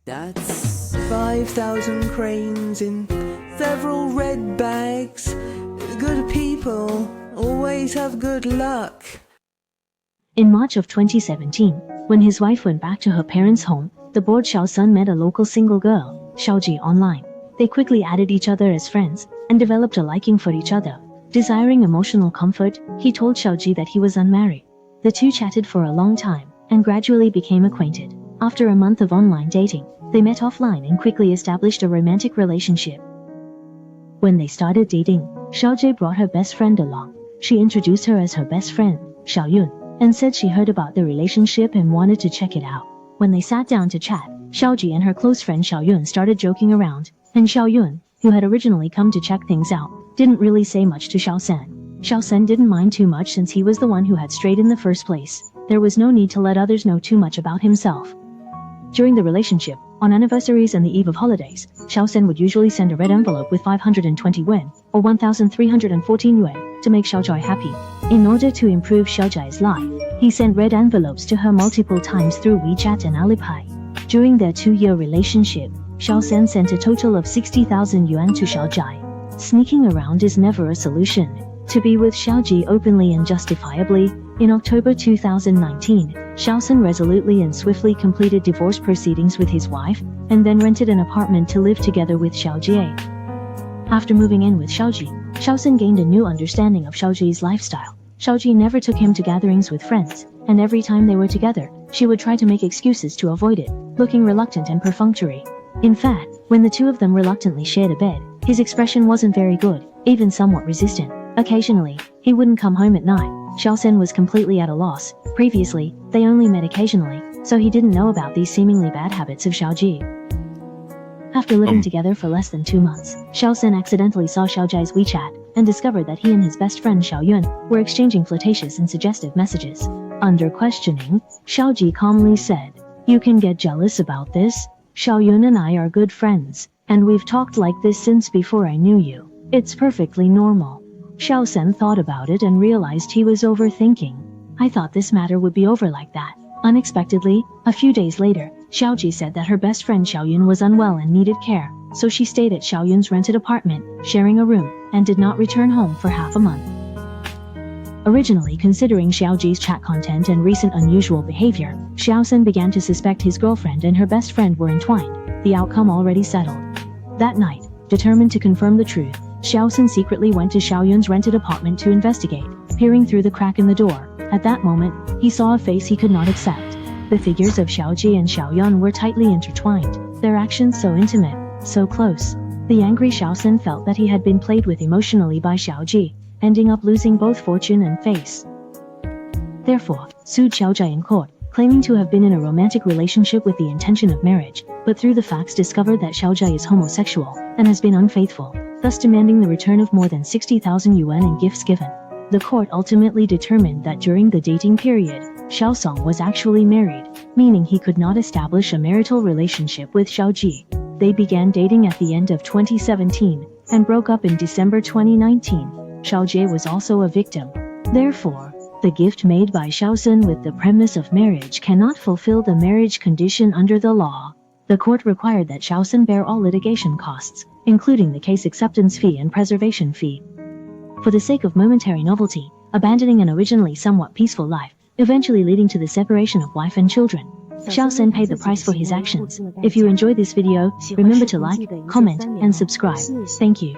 That's 5,000 cranes in several red bags. Good people always have good luck. In March of 2017, when his wife went back to her parents' home, the bored Xiao Sun met a local single girl, Xiaoji, online. They quickly added each other as friends and developed a liking for each other. Desiring emotional comfort, he told Xiaoji that he was unmarried. The two chatted for a long time and gradually became acquainted. After a month of online dating, they met offline and quickly established a romantic relationship. When they started dating, Xiaoji brought her best friend along. She introduced her as her best friend, Xiaoyun, and said she heard about the relationship and wanted to check it out. When they sat down to chat, Xiaoji and her close friend Xiaoyun started joking around, and Xiaoyun, who had originally come to check things out, didn't really say much to Xiao Sun. Xiao Sun didn't mind too much since he was the one who had strayed in the first place. There was no need to let others know too much about himself. During the relationship, on anniversaries and the eve of holidays, Xiao Sun would usually send a red envelope with 520 yuan, or 1,314 yuan, to make Xiaojai happy. In order to improve Xiaojai's life, he sent red envelopes to her multiple times through WeChat and Alipay. During their 2-year relationship, Xiao Sun sent a total of 60,000 yuan to Xiaojai. Sneaking around is never a solution. To be with Xiaoji openly and justifiably, in October 2019, Xiao Sun resolutely and swiftly completed divorce proceedings with his wife, and then rented an apartment to live together with Xiaojie. After moving in with Xiaoji, Xiao Sun gained a new understanding of Xiaoji's lifestyle. Xiaoji never took him to gatherings with friends, and every time they were together, she would try to make excuses to avoid it, looking reluctant and perfunctory. In fact, when the two of them reluctantly shared a bed, his expression wasn't very good, even somewhat resistant. Occasionally, he wouldn't come home at night. Xiao Sun was completely at a loss. Previously, they only met occasionally, so he didn't know about these seemingly bad habits of Xiaoji. After living together for less than 2 months, Xiao Sun accidentally saw Xiaojai's WeChat and discovered that he and his best friend Xiaoyun were exchanging flirtatious and suggestive messages. Under questioning, Xiaoji calmly said, "You can get jealous about this. Xiaoyun and I are good friends, and we've talked like this since before I knew you. It's perfectly normal." Xiao Sun thought about it and realized he was overthinking. "I thought this matter would be over like that." Unexpectedly, a few days later, Xiaoji said that her best friend Xiaoyun was unwell and needed care, so she stayed at Xiaoyun's rented apartment, sharing a room, and did not return home for half a month. Originally considering Xiaoji's chat content and recent unusual behavior, Xiao Sun began to suspect his girlfriend and her best friend were entwined, the outcome already settled. That night, determined to confirm the truth, Xiao Sun secretly went to Xiaoyun's rented apartment to investigate, peering through the crack in the door. At that moment, he saw a face he could not accept. The figures of Xiaoji and Xiaoyun were tightly intertwined, their actions so intimate, so close. The angry Xiao Sun felt that he had been played with emotionally by Xiaoji, ending up losing both fortune and face. Therefore, sued Xiaojai in court, claiming to have been in a romantic relationship with the intention of marriage, but through the facts discovered that Xiaojai is homosexual and has been unfaithful, thus demanding the return of more than 60,000 yuan in gifts given. The court ultimately determined that during the dating period, Xiao Song was actually married, meaning he could not establish a marital relationship with Xiaoji. They began dating at the end of 2017 and broke up in December 2019. Xiaojie was also a victim. Therefore, the gift made by Xiao Sun with the premise of marriage cannot fulfill the marriage condition under the law. The court required that Xiao Sun bear all litigation costs, including the case acceptance fee and preservation fee. For the sake of momentary novelty, abandoning an originally somewhat peaceful life, eventually leading to the separation of wife and children, Xiao Sun paid the price for his actions. If you enjoyed this video, remember to like, comment, and subscribe. Thank you.